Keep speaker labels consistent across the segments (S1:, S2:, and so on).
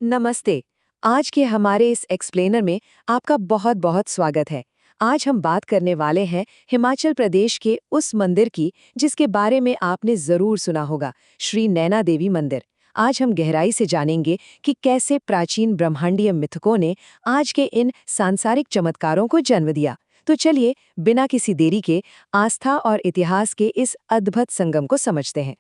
S1: नमस्ते। आज के हमारे इस एक्सप्लेनर में आपका बहुत बहुत स्वागत है। आज हम बात करने वाले हैं हिमाचल प्रदेश के उस मंदिर की जिसके बारे में आपने जरूर सुना होगा, श्री नैना देवी मंदिर। आज हम गहराई से जानेंगे कि कैसे प्राचीन ब्रह्मांडीय मिथकों ने आज के इन सांसारिक चमत्कारों को जन्म दिया। तो चलिए बिना किसी देरी के आस्था और इतिहास के इस अद्भुत संगम को समझते हैं।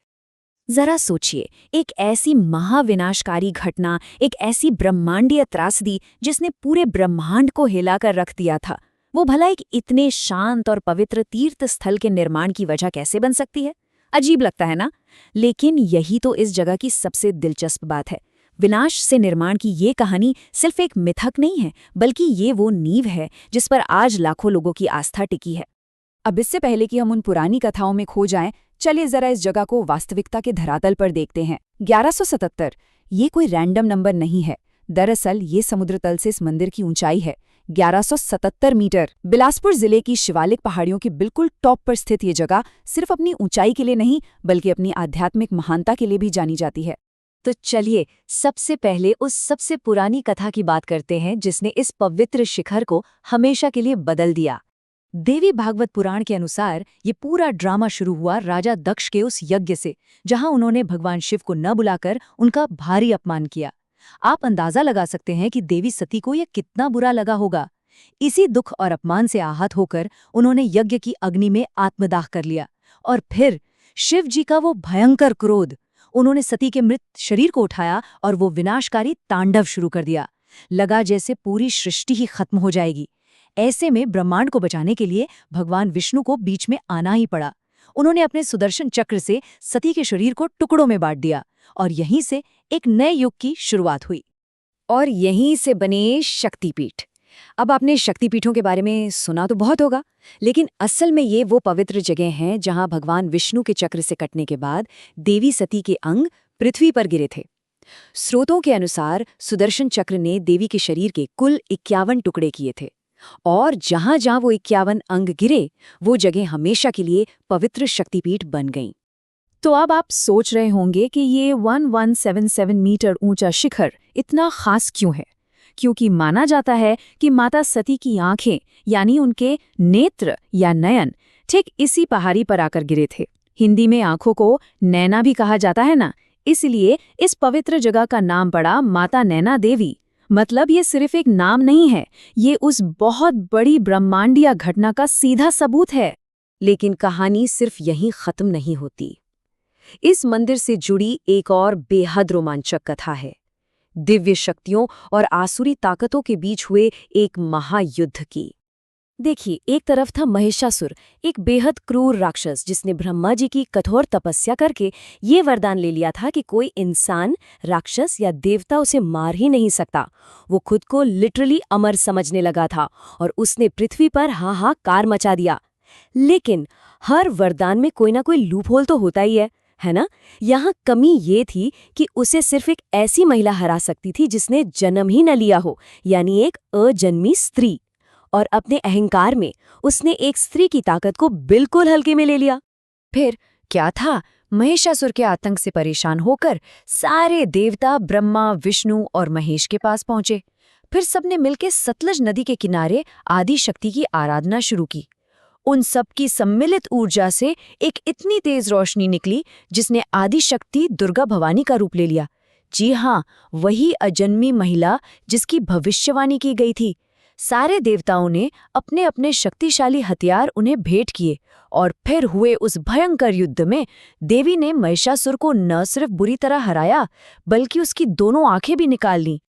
S2: जरा सोचिए, एक ऐसी महाविनाशकारी घटना, एक ऐसी ब्रह्मांडीय त्रासदी जिसने पूरे ब्रह्मांड को हिलाकर रख दिया था, वो भला एक इतने शांत और पवित्र तीर्थ स्थल के निर्माण की वजह कैसे बन सकती है? अजीब लगता है ना? लेकिन यही तो इस जगह की सबसे दिलचस्प बात है। विनाश से निर्माण की ये कहानी सिर्फ एक मिथक नहीं है, बल्कि ये वो नींव है जिस पर आज लाखों लोगों की आस्था टिकी है। अब इससे पहले कि हम उन पुरानी कथाओं में खो जाएं, चलिए जरा इस जगह को वास्तविकता के धरातल पर देखते हैं। 1177 ये कोई रैंडम नंबर नहीं है। दरअसल ये समुद्र तल से इस मंदिर की ऊंचाई है 1177 मीटर। बिलासपुर जिले की शिवालिक पहाड़ियों की बिल्कुल टॉप पर स्थित ये जगह सिर्फ अपनी ऊंचाई के लिए नहीं, बल्कि अपनी आध्यात्मिक महानता के लिए भी जानी जाती है।
S1: तो चलिए सबसे पहले उस सबसे पुरानी कथा की बात करते हैं जिसने इस पवित्र शिखर को हमेशा के लिए बदल दिया। देवी भागवत पुराण के अनुसार ये पूरा ड्रामा शुरू हुआ राजा दक्ष के उस यज्ञ से, जहां उन्होंने भगवान शिव को न बुलाकर उनका भारी अपमान किया। आप अंदाजा लगा सकते हैं कि देवी सती को यह कितना बुरा लगा होगा। इसी दुख और अपमान से आहत होकर उन्होंने यज्ञ की अग्नि में आत्मदाह कर लिया। और फिर शिव जी का वो भयंकर क्रोध, उन्होंने सती के मृत शरीर को उठाया और वो विनाशकारी तांडव शुरू कर दिया। लगा जैसे पूरी सृष्टि ही खत्म हो जाएगी। ऐसे में ब्रह्मांड को बचाने के लिए भगवान विष्णु को बीच में आना ही पड़ा। उन्होंने अपने सुदर्शन चक्र से सती के शरीर को टुकड़ों में बांट दिया और यहीं से एक नए युग की शुरुआत हुई। और यहीं से बने शक्तिपीठ। अब आपने शक्तिपीठों के बारे में सुना तो बहुत होगा, लेकिन असल में ये वो पवित्र जगह हैं जहां भगवान विष्णु के चक्र से कटने के बाद देवी सती के अंग पृथ्वी पर गिरे थे। स्रोतों के अनुसार सुदर्शन चक्र ने देवी के शरीर के कुल 51 टुकड़े किए थे, और जहां जहां वो 51 अंग गिरे, वो जगह हमेशा के लिए पवित्र शक्तिपीठ बन गईं। तो अब आप सोच रहे होंगे कि ये 1177 मीटर ऊंचा शिखर इतना खास क्यों है? क्योंकि माना जाता है कि माता सती की आंखें, यानी उनके नेत्र या नयन, ठीक इसी पहाड़ी पर आकर गिरे थे। हिंदी में आंखों को नैना भी कहा जाता है ना, इसलिए इस पवित्र जगह का नाम पड़ा माता नैना देवी। मतलब ये सिर्फ एक नाम नहीं है, ये उस बहुत बड़ी ब्रह्मांडीय घटना का सीधा सबूत है। लेकिन कहानी सिर्फ यहीं खत्म नहीं होती। इस मंदिर से जुड़ी एक और बेहद रोमांचक कथा है, दिव्य शक्तियों और आसुरी ताकतों के बीच हुए एक महायुद्ध की। देखिए, एक तरफ था महिषासुर, एक बेहद क्रूर राक्षस जिसने ब्रह्मा जी की कठोर तपस्या करके ये वरदान ले लिया था कि कोई इंसान, राक्षस या देवता उसे मार ही नहीं सकता। वो खुद को लिटरली अमर समझने लगा था और उसने पृथ्वी पर हाहाकार मचा दिया। लेकिन हर वरदान में कोई ना कोई लूपहोल तो होता ही है ना? यहाँ कमी ये थी कि उसे सिर्फ एक ऐसी महिला हरा सकती थी जिसने जन्म ही न लिया हो, यानी एक अजन्मी स्त्री। और अपने अहंकार में उसने एक स्त्री की ताकत को बिल्कुल हल्के में ले लिया। फिर क्या था, महिषासुर के आतंक से परेशान होकर सारे देवता ब्रह्मा, विष्णु और महेश के पास पहुंचे। फिर सबने मिलकर सतलज नदी के किनारे आदि शक्ति की आराधना शुरू की। उन सब की सम्मिलित ऊर्जा से एक इतनी तेज रोशनी निकली जिसने आदि शक्ति दुर्गा भवानी का रूप ले लिया। जी हाँ, वही अजन्मी महिला जिसकी भविष्यवाणी की गई थी। सारे देवताओं ने अपने अपने शक्तिशाली हथियार उन्हें भेंट किए और फिर हुए उस भयंकर युद्ध में देवी ने महिषासुर को न सिर्फ बुरी तरह हराया, बल्कि उसकी दोनों आंखें भी निकाल लीं।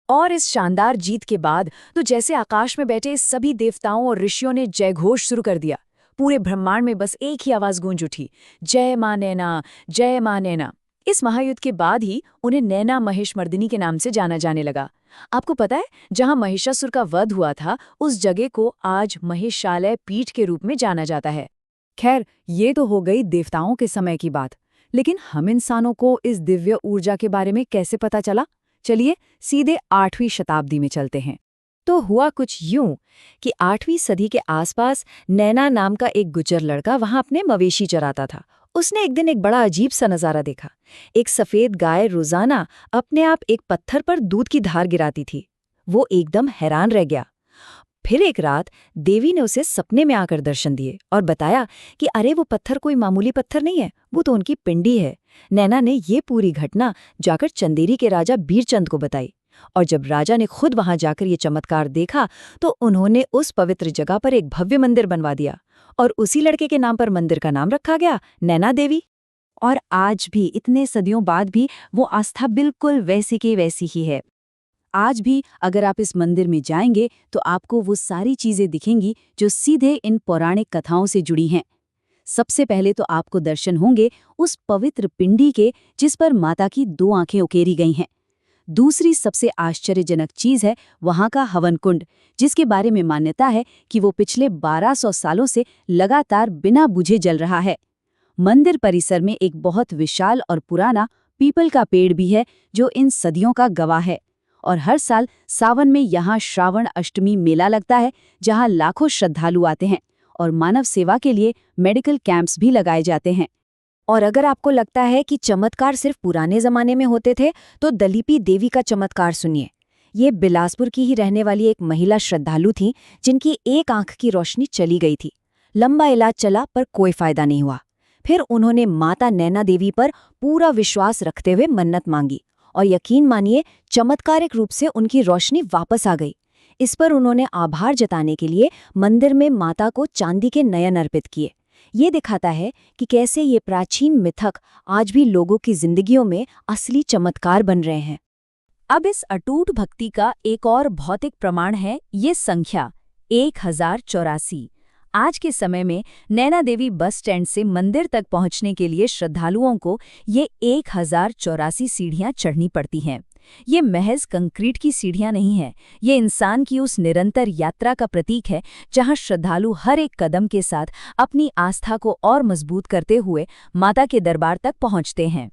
S1: और इस शानदार जीत के बाद तो जैसे आकाश में बैठे सभी देवताओं और ऋषियों ने जयघोष शुरू कर दिया। पूरे ब्रह्मांड में बस एक ही आवाज गूंज उठी, जय मां नैना, जय मां नैना। इस महायुद्ध के बाद ही उन्हें नैना महिषमर्दिनी के नाम से जाना जाने लगा। आपको पता है, जहां महिषासुर का वध हुआ था, उस जगह को आज महिषालय पीठ के रूप में जाना जाता है। खैर, ये तो हो गई देवताओं के समय की बात, लेकिन हम इंसानों को इस दिव्य ऊर्जा के बारे में कैसे पता चला? चलिए सीधे 8वीं शताब्दी में चलते हैं। तो हुआ कुछ यूं कि 8वीं सदी के आसपास नैना नाम का एक गुज्जर लड़का वहां अपने मवेशी चराता था
S2: उसने एक दिन एक बड़ा अजीब सा नज़ारा देखा। एक सफ़ेद गाय रोज़ाना अपने आप एक पत्थर पर दूध की धार गिराती थी। वो एकदम हैरान रह गया। फिर एक रात देवी ने उसे सपने में आकर दर्शन दिए और बताया कि अरे वो पत्थर कोई मामूली पत्थर नहीं है, वो तो उनकी पिंडी है। नैना ने ये पूरी घटना जाकर चंदेरी के राजा बीरचंद को बताई, और जब राजा ने खुद वहां जाकर ये चमत्कार देखा तो उन्होंने उस पवित्र जगह पर एक भव्य मंदिर बनवा दिया, और उसी लड़के के नाम पर मंदिर का नाम रखा गया, नैना देवी।
S1: और आज भी इतने सदियों बाद भी वो आस्था बिल्कुल वैसी की वैसी ही है। आज भी अगर आप इस मंदिर में जाएंगे तो आपको वो सारी चीजें दिखेंगी जो सीधे इन पौराणिक कथाओं से जुड़ी हैं। सबसे पहले तो आपको दर्शन होंगे उस पवित्र पिंडी के जिस पर माता की 2 आंखें उकेरी गई हैं। दूसरी सबसे आश्चर्यजनक चीज है वहां का हवन कुंड, जिसके बारे में मान्यता है कि वो पिछले 1200 सालों से लगातार बिना बुझे जल रहा है। मंदिर परिसर में एक बहुत विशाल और पुराना पीपल का पेड़ भी है जो इन सदियों का गवाह है। और हर साल सावन में यहाँ श्रावण अष्टमी मेला लगता है, जहाँ लाखों श्रद्धालु आते हैं और मानव सेवा के लिए मेडिकल कैंप्स भी लगाए जाते हैं।
S2: और अगर आपको लगता है कि चमत्कार सिर्फ पुराने जमाने में होते थे, तो दलीपी देवी का चमत्कार सुनिए। ये बिलासपुर की ही रहने वाली एक महिला श्रद्धालु थी जिनकी एक आंख की रोशनी चली गई थी। लंबा इलाज चला पर कोई फायदा नहीं हुआ। फिर उन्होंने माता नैना देवी पर पूरा विश्वास रखते हुए मन्नत मांगी, और यकीन मानिए चमत्कारिक रूप से उनकी रोशनी वापस आ गई। इस पर उन्होंने आभार जताने के लिए मंदिर में माता को चांदी के नयन अर्पित किए। ये दिखाता है कि कैसे ये प्राचीन मिथक आज भी लोगों की जिंदगियों में असली चमत्कार बन रहे हैं।
S1: अब इस अटूट भक्ति का एक और भौतिक प्रमाण है ये संख्या 1084। आज के समय में नैना देवी बस स्टैंड से मंदिर तक पहुंचने के लिए श्रद्धालुओं को ये 1084 सीढ़ियां चढ़नी पड़ती हैं। ये महज कंक्रीट की सीढ़ियां नहीं हैं, ये इंसान की उस निरंतर यात्रा का प्रतीक है जहां श्रद्धालु हर एक कदम के साथ अपनी आस्था को और मजबूत करते हुए माता के दरबार तक पहुंचते हैं।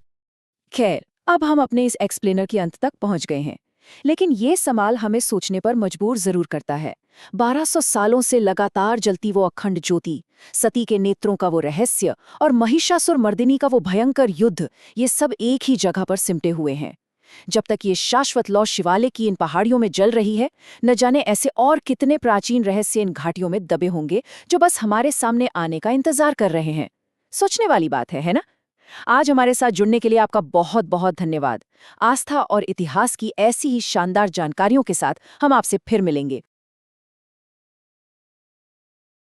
S2: खैर, अब हम अपने इस एक्सप्लेनर के अंत तक पहुंच गए हैं, लेकिन ये सवाल हमें सोचने पर मजबूर जरूर करता है। 1200 सालों से लगातार जलती वो अखंड ज्योति, सती के नेत्रों का वो रहस्य और महिषासुर मर्दिनी का वो भयंकर युद्ध, ये सब एक ही जगह पर सिमटे हुए हैं। जब तक ये शाश्वत लौ शिवालय की इन पहाड़ियों में जल रही है, न जाने ऐसे और कितने प्राचीन रहस्य इन घाटियों में दबे होंगे जो बस हमारे सामने आने का इंतजार कर रहे हैं। सोचने वाली बात है ना? आज हमारे साथ जुड़ने के लिए आपका बहुत बहुत धन्यवाद। आस्था और इतिहास की ऐसी ही शानदार जानकारियों के साथ हम आपसे फिर मिलेंगे।